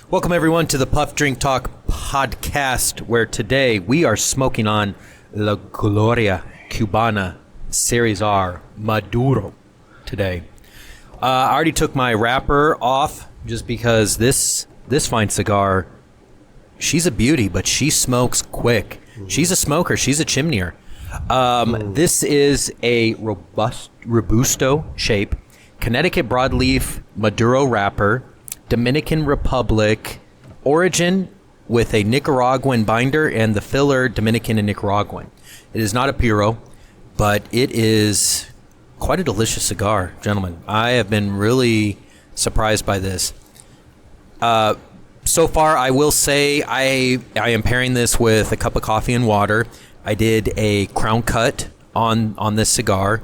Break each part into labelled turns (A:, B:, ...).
A: Welcome, everyone, to the Puff Drink Talk podcast, where today we are smoking on La Gloria Cubana Series R Maduro today. I already took my wrapper off just because this fine cigar, she's a beauty, but she smokes quick. She's a smoker. She's a chimneyer. This is a Robusto shape, Connecticut broadleaf Maduro wrapper, Dominican Republic origin with a Nicaraguan binder and the filler Dominican and Nicaraguan. It is not a Puro, but it is quite a delicious cigar, gentlemen. I have been really surprised by this. So far, I will say I am pairing this with a cup of coffee and water. I did a crown cut on this cigar.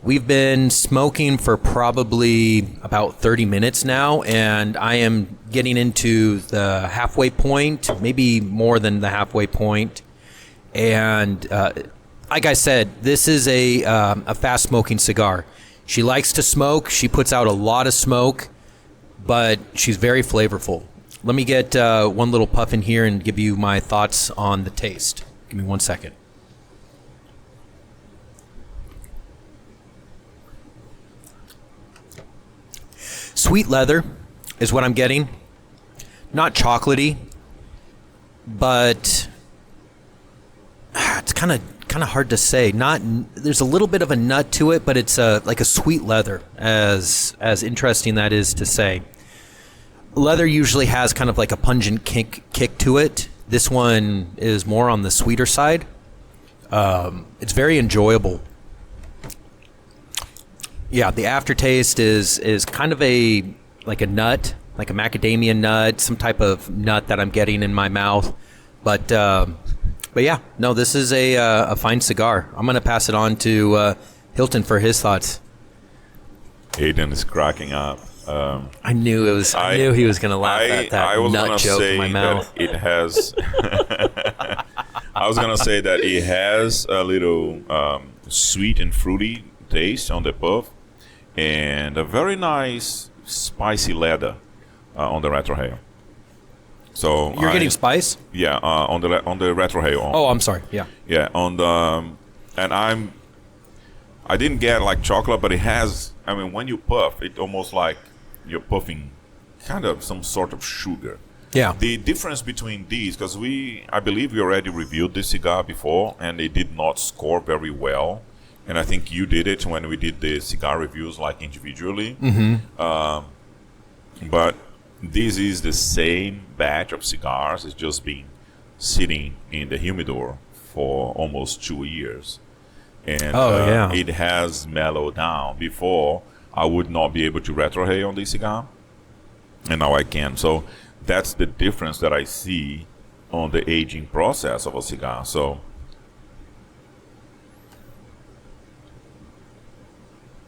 A: We've been smoking for probably about 30 minutes now, and I am getting into the halfway point, maybe more than the halfway point. And like I said, this is a fast-smoking cigar. She likes to smoke. She puts out a lot of smoke, but she's very flavorful. Let me get one little puff in here and give you my thoughts on the taste. Give me 1 second. Sweet leather is what I'm getting. Not chocolatey, but it's kind of hard to say. There's a little bit of a nut to it, but it's like a sweet leather, as interesting that is to say. Leather usually has kind of like a pungent kick to it. This one is more on the sweeter side. It's very enjoyable. Yeah, the aftertaste is kind of like a nut, like a macadamia nut, some type of nut that I'm getting in my mouth. But yeah, no, this is a fine cigar. I'm gonna pass it on to Hilton for his thoughts.
B: Aidan is cracking up.
A: I knew he was gonna laugh at that nut joke in my mouth.
B: It has. I was gonna say that it has a little sweet and fruity taste on the puff, and a very nice spicy leather on the retrohale. So
A: you're getting spice?
B: Yeah, on the retrohale.
A: Oh, I'm sorry. Yeah.
B: Yeah, on the and I didn't get like chocolate, but it has. I mean, when you puff, it almost like you're puffing kind of some sort of sugar.
A: Yeah.
B: The difference between these, because I believe we already reviewed this cigar before, and it did not score very well. And I think you did it when we did the cigar reviews, like individually.
A: Mm-hmm.
B: But this is the same batch of cigars. It's just been sitting in the humidor for almost 2 years. And it has mellowed down. Before, I would not be able to retrohale on this cigar, and now I can. So that's the difference that I see on the aging process of a cigar. So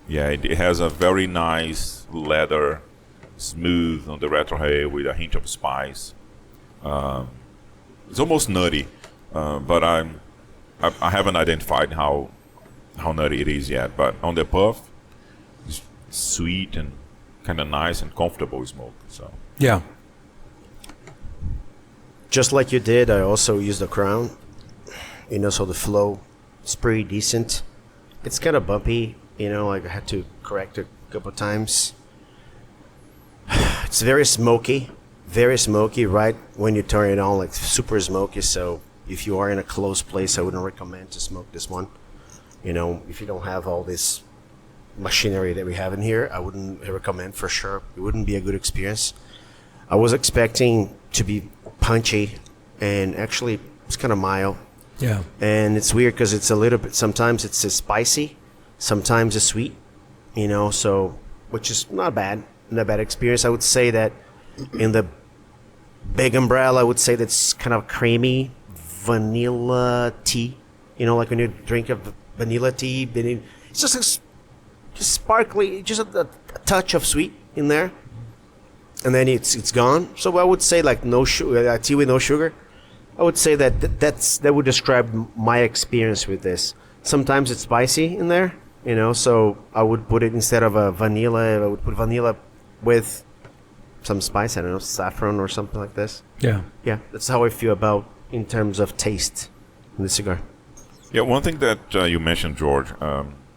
B: yeah, it has a very nice leather, smooth on the retrohale with a hint of spice. It's almost nutty, but I haven't identified how nutty it is yet. But on the puff, it's sweet and kind of nice and comfortable smoke. So
A: yeah.
C: Just like you did, I also used the crown. So the flow is pretty decent. It's kind of bumpy, like I had to correct it a couple of times. It's very smoky right when you turn it on, like super smoky. So if you are in a closed place, I wouldn't recommend to smoke this one. If you don't have all this machinery that we have in here, I wouldn't recommend for sure. It wouldn't be a good experience. I was expecting to be punchy, and actually it's kind of mild.
A: Yeah.
C: And it's weird because it's a little bit, sometimes it's spicy, sometimes it's sweet, so, which is not bad experience. I would say that in the big umbrella, I would say that's kind of creamy vanilla tea, like when you drink a vanilla tea, it's just sparkly, just a touch of sweet in there, and then it's gone. So I would say like no sugar, tea with no sugar. I would say that would describe my experience with this. Sometimes it's spicy in there, so I would put it instead of a vanilla. I would put vanilla with some spice. I don't know, saffron or something like this.
A: Yeah.
C: Yeah, that's how I feel about in terms of taste in the cigar.
B: Yeah, one thing that you mentioned, George,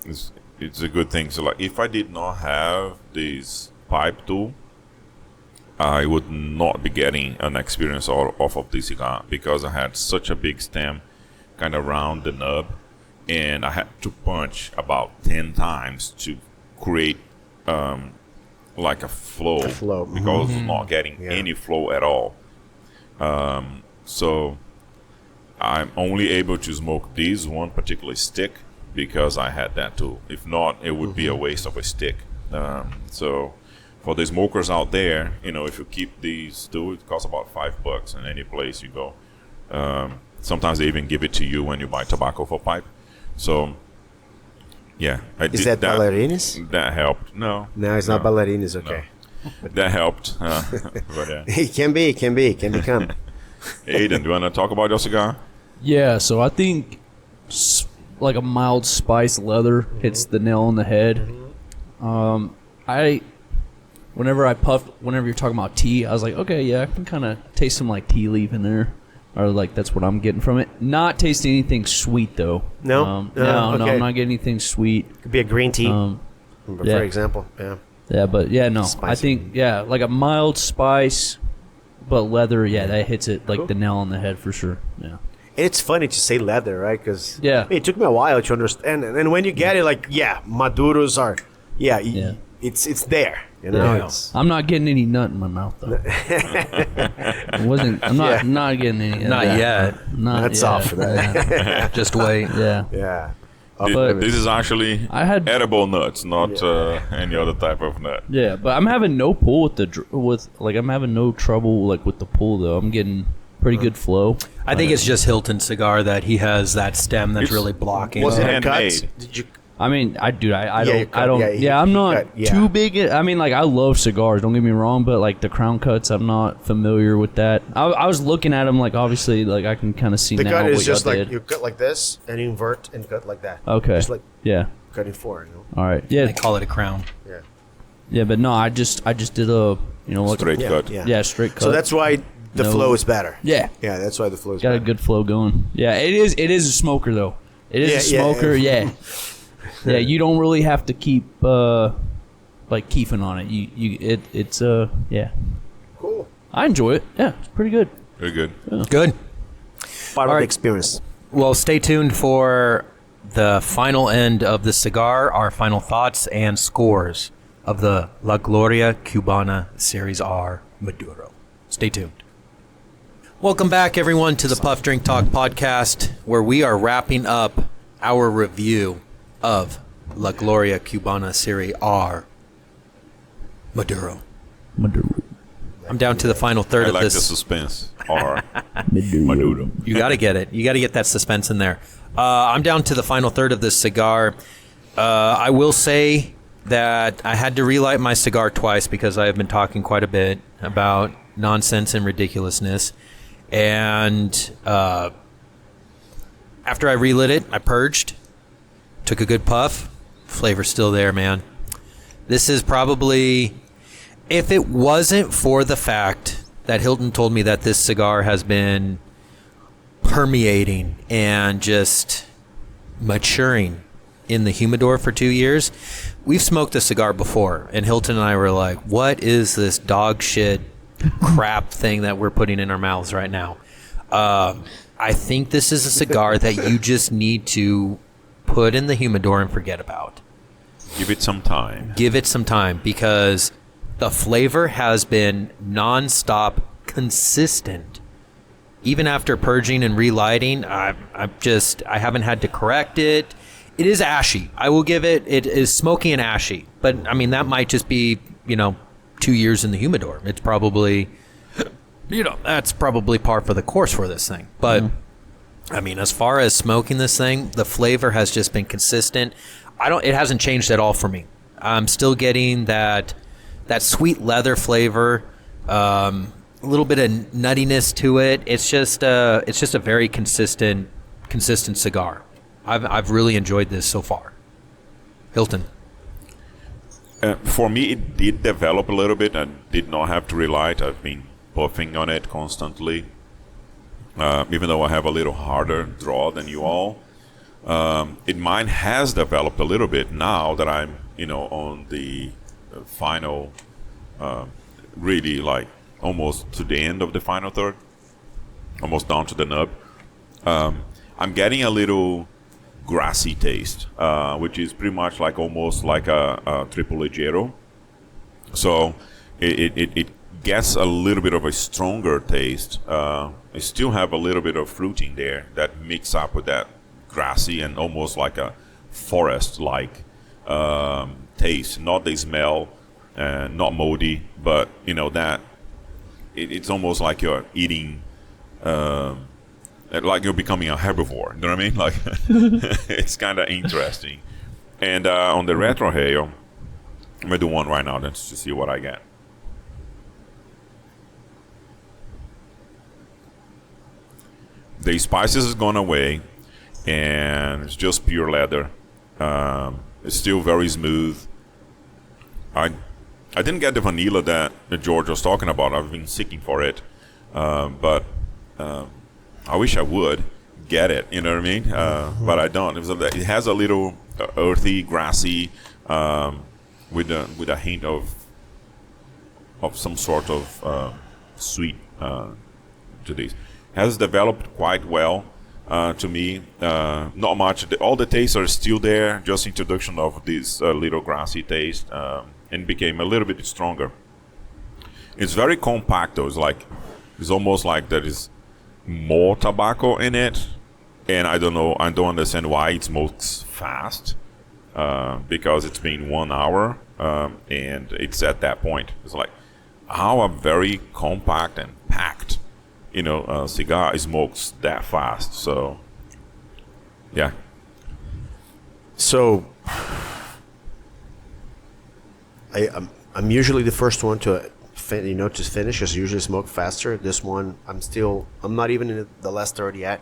B: is it's a good thing. So, like, if I did not have this pipe tool, I would not be getting an experience off of this cigar because I had such a big stem, kind of around the nub, and I had to punch about 10 times to create like a flow, because I was not getting any flow at all. So I'm only able to smoke this one particular stick because I had that tool. If not, it would be a waste of a stick. So for the smokers out there, if you keep these tool, it costs about $5 in any place you go. Sometimes they even give it to you when you buy tobacco for pipe. So yeah,
C: is that ballerinas?
B: That helped. No,
C: it's not ballerinas. Okay,
B: no. That helped. But,
C: it can become.
B: Aidan, do you want to talk about your cigar?
D: Yeah, so I think like a mild spice leather hits the nail on the head. Whenever you're talking about tea, I was like, okay, yeah, I can kind of taste some like tea leaf in there, or like that's what I'm getting from it. Not tasting anything sweet though.
C: No,
D: okay. I'm not getting anything sweet.
C: Could be a green tea, for example. Yeah.
D: Yeah, but yeah, no,
C: Spicy.
D: I think like a mild spice, but leather, yeah, that hits it like the nail on the head for sure. Yeah.
C: It's funny to say leather, right? Because it took me a while to understand, and when you get it, like Maduros are, it's there.
D: I'm not getting any nut in my mouth though. I'm not getting any.
A: Not yet.
C: That's off for that.
A: Yeah. Just wait.
D: Yeah.
C: Yeah.
B: But this is actually edible nuts, not any other type of nut.
D: Yeah, but I'm having no pull I'm having no trouble like with the pull though. I'm getting pretty good flow.
A: I think it's just Hilton cigar that he has that stem that's really blocking.
C: Was it
B: handmade?
C: cut? Did you?
D: I mean, I don't.
C: Yeah,
D: I'm not too big. I mean, like I love cigars. Don't get me wrong, but like the crown cuts, I'm not familiar with that. I was looking at them like obviously, like I can kind of see
C: the
D: now.
C: cut
D: what
C: is just like
D: did.
C: you cut like this and invert and cut like that.
D: Okay.
C: Just like cutting four.
D: All right. Yeah.
A: They call it a crown.
C: Yeah.
D: Yeah, but no, I just did a like
B: straight cut.
C: Yeah,
D: straight cut.
C: So that's why the flow is better.
D: Yeah.
C: Yeah, that's why the flow is
D: got
C: better.
D: a good flow going. Yeah, it is. It is a smoker though. It is a smoker. Yeah. Yeah, you don't really have to keep like keefing on it. It's
C: cool.
D: I enjoy it. Yeah, it's pretty good.
B: Very good.
D: Yeah.
A: Good.
C: Part of the experience.
A: Well, stay tuned for the final end of the cigar, our final thoughts and scores of the La Gloria Cubana Series R Maduro. Stay tuned. Welcome back, everyone, to the Puff Drink Talk podcast, where we are wrapping up our review of La Gloria Cubana Series R Maduro. I'm down to the final third of
B: I like
A: this.
B: the suspense. R. Maduro.
A: You got to get it. You got to get that suspense in there. I'm down to the final third of this cigar. I will say that I had to relight my cigar twice because I have been talking quite a bit about nonsense and ridiculousness. And after I relit it, I purged, took a good puff. Flavor's still there, man. This is probably, if it wasn't for the fact that Hilton told me that this cigar has been permeating and just maturing in the humidor for 2 years. We've smoked a cigar before, and Hilton and I were like, what is this dog shit crap thing that we're putting in our mouths right now? I think this is a cigar that you just need to put in the humidor and forget about.
B: Give it some time.
A: Give it some time, because the flavor has been nonstop consistent. Even after purging and relighting, I haven't had to correct it. It is ashy. I will give it. It is smoky and ashy. But I mean, that might just be 2 years in the humidor. It's probably, that's probably par for the course for this thing. But I mean, as far as smoking this thing, the flavor has just been consistent. It hasn't changed at all for me. I'm still getting that sweet leather flavor, a little bit of nuttiness to it. It's just a very consistent cigar. I've really enjoyed this so far. Hilton.
B: For me, it did develop a little bit. I did not have to relight. I've been puffing on it constantly, even though I have a little harder draw than you all. Mine has developed a little bit now that I'm, on the final, really like almost to the end of the final third, almost down to the nub. I'm getting a little grassy taste, which is pretty much like almost like a triple leggero. So it gets a little bit of a stronger taste. I still have a little bit of fruit in there that mix up with that grassy and almost like a forest-like taste. Not the smell, not moldy, but that it's almost like you're eating. Like you're becoming a herbivore, you know what I mean? Like, it's kind of interesting. And on the retrohale, I'm gonna do one right now just to see what I get. The spices has gone away, and it's just pure leather. It's still very smooth. I didn't get the vanilla that George was talking about. I've been seeking for it, but I wish I would get it. You know what I mean? But I don't. It has a little earthy, grassy, with a hint of some sort of sweet to this. Has developed quite well to me. Not much. All the tastes are still there. Just introduction of this little grassy taste, and became a little bit stronger. It's very compact though. It's almost like there is more tobacco in it, and I don't know. I don't understand why it smokes fast, because it's been 1 hour, and it's at that point. It's like how a very compact and packed, cigar smokes that fast. So, yeah.
C: So, I'm usually the first one to finish. I usually smoke faster. This one, I'm not even in the last third yet.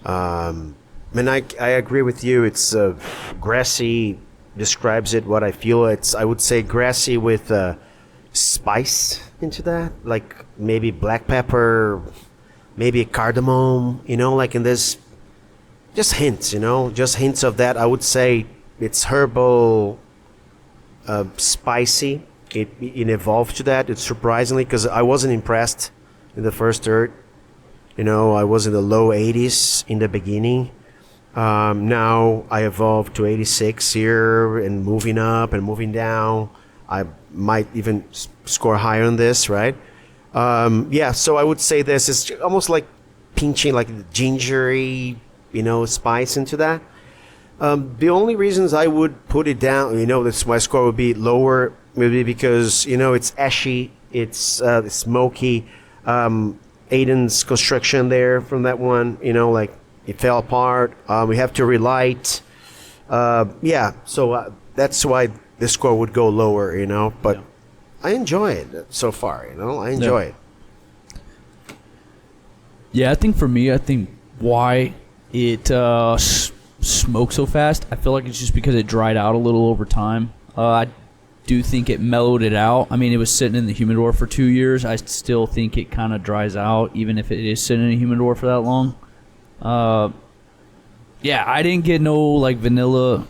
C: And I agree with you. It's grassy. Describes it. What I feel. I would say grassy with spice into that, like maybe black pepper, maybe cardamom. Like in this, just hints. Just hints of that. I would say it's herbal, spicy. It evolved to that. It's surprisingly, because I wasn't impressed in the first third. I was in the low 80s in the beginning. Now I evolved to 86 here, and moving up and moving down. I might even score higher on this, right? So I would say this is almost like pinching like gingery, spice into that. The only reasons I would put it down, that's my score would be lower, maybe because it's ashy, it's smoky. Aidan's construction there from that one, like it fell apart. We have to relight. So that's why the score would go lower, But I enjoy it so far, I enjoy it.
D: Yeah, I think for me, why it smokes so fast, I feel like it's just because it dried out a little over time. I do think it mellowed it out. I mean, it was sitting in the humidor for 2 years. I still think it kind of dries out, even if it is sitting in a humidor for that long. I didn't get no like vanilla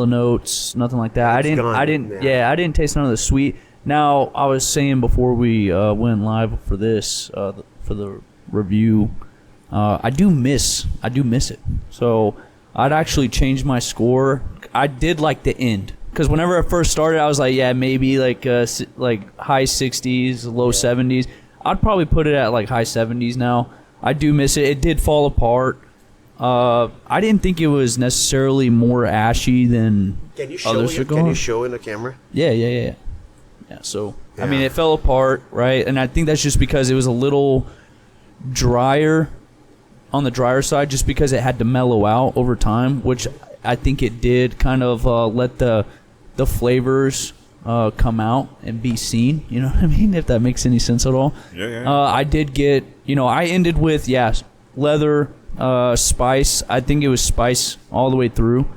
D: notes, nothing like that. I didn't taste none of the sweet. Now, I was saying before we went live for this, for the review, I do miss it. So I'd actually change my score. I did like the end. Because whenever I first started, I was like, maybe like high 60s, low 70s. I'd probably put it at like high 70s now. I do miss it. It did fall apart. I didn't think it was necessarily more ashy than other cigars.
C: Can you show in the camera?
D: Yeah. So, yeah. I mean, it fell apart, right? And I think that's just because it was a little drier on the drier side, just because it had to mellow out over time, which I think it did kind of let the flavors come out and be seen. You know what I mean? If that makes any sense at all.
B: Yeah.
D: I did get, I ended with, leather, spice. I think it was spice all the way through.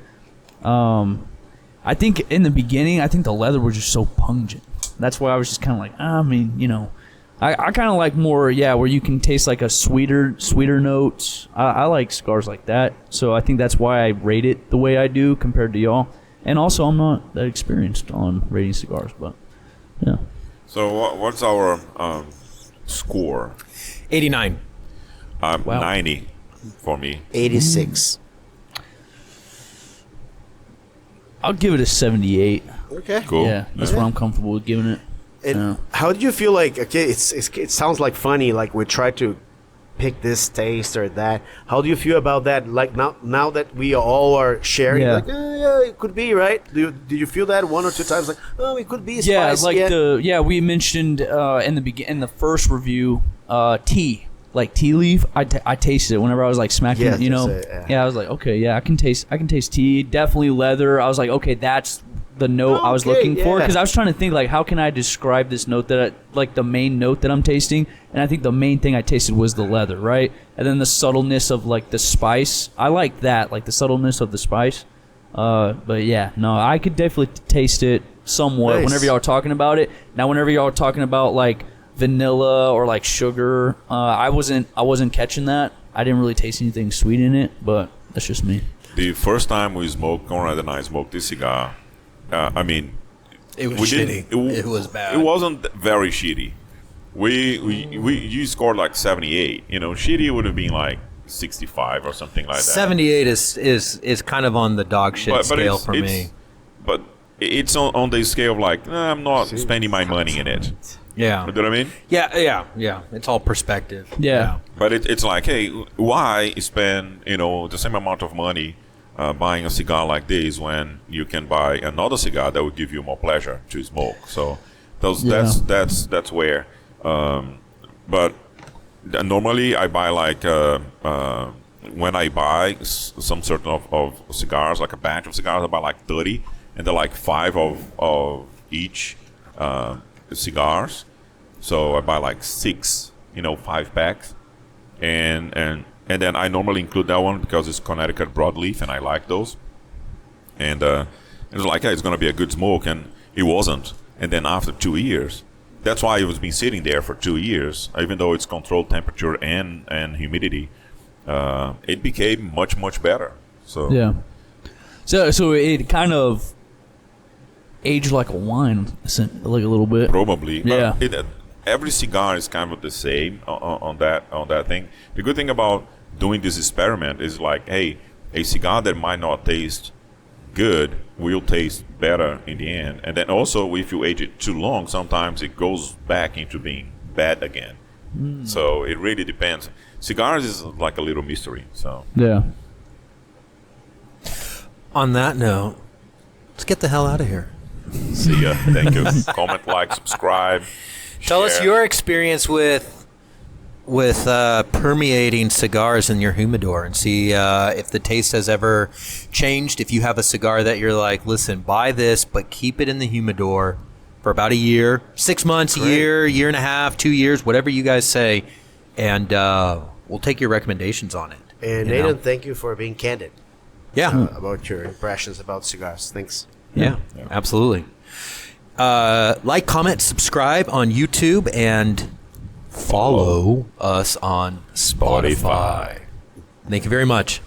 D: I think in the beginning, I think the leather was just so pungent. That's why I was just kind of like, I mean, you know, I kind of like more, where you can taste like a sweeter notes. I like cigars like that. So I think that's why I rate it the way I do compared to y'all. And also, I'm not that experienced on rating cigars, but yeah.
B: So what's our score?
A: 89.
D: Wow.
B: 90 for me.
C: 86.
D: I'll give it a 78.
C: Okay.
B: Cool.
D: Yeah, that's what I'm comfortable with giving it.
C: And how did you feel like? Okay, it sounds like funny. Like we tried to pick this taste or that. How do you feel about that? Like now that we all are sharing, like yeah, it could be right. Did you feel that one or two times? Like it could be spicy.
D: Yeah, we mentioned in the first review, tea. Like tea leaf, I tasted it whenever I was like smacking it, you know. I was like, okay, yeah, I can taste tea. Definitely leather. I was like, okay, that's the note I was looking for, because I was trying to think like, how can I describe this note like the main note that I'm tasting, and I think the main thing I tasted was the leather, right? And then the subtleness of like the spice. I like that, like the subtleness of the spice. But yeah, no, I could definitely taste it somewhat whenever y'all are talking about it. Now, whenever y'all are talking about like vanilla or like sugar, I wasn't catching that. I didn't really taste anything sweet in it, but that's just me.
B: The first time we smoked, Konrad and I smoked this cigar, I mean,
A: it was shitty. It was bad.
B: It wasn't very shitty. You scored like 78. You know, shitty would have been like 65 or something like that.
A: 78 is kind of on the dog shit scale for me.
B: But it's on the scale of like, I'm not spending my money in it.
A: Yeah.
B: You know what I mean?
A: Yeah. It's all perspective.
D: Yeah.
B: But it's like, hey, why spend, the same amount of money buying a cigar like this when you can buy another cigar that will give you more pleasure to smoke? So that's where. But normally I buy like when I buy some sort of cigars, like a batch of cigars, I buy like 30, and they're like 5 of each cigars. So I buy like 6, 5 packs, and then I normally include that one because it's Connecticut broadleaf, and I like those. And it was like, hey, it's gonna be a good smoke, and it wasn't. And then after 2 years, that's why it was been sitting there for 2 years, even though it's controlled temperature and humidity, it became much better. So
D: yeah, so it kind of aged like a wine, like a little bit.
B: Probably,
D: yeah.
B: Every cigar is kind of the same on that thing. The good thing about doing this experiment is like, hey, a cigar that might not taste good will taste better in the end. And then also, if you age it too long, sometimes it goes back into being bad again. So it really depends. Cigars is like a little mystery. So
D: yeah.
A: On that note, let's get the hell out of here.
B: See ya. Thank you. Comment, like, subscribe.
A: Tell us your experience with permeating cigars in your humidor, and see if the taste has ever changed. If you have a cigar that you're like, listen, buy this, but keep it in the humidor for about a year, 6 months, a year and a half, 2 years, whatever you guys say, and we'll take your recommendations on it.
C: And Aidan, thank you for being candid.
A: Yeah.
C: About your impressions about cigars. Thanks.
A: Yeah. Absolutely. Like, comment, subscribe on YouTube, and follow us on Spotify. Thank you very much.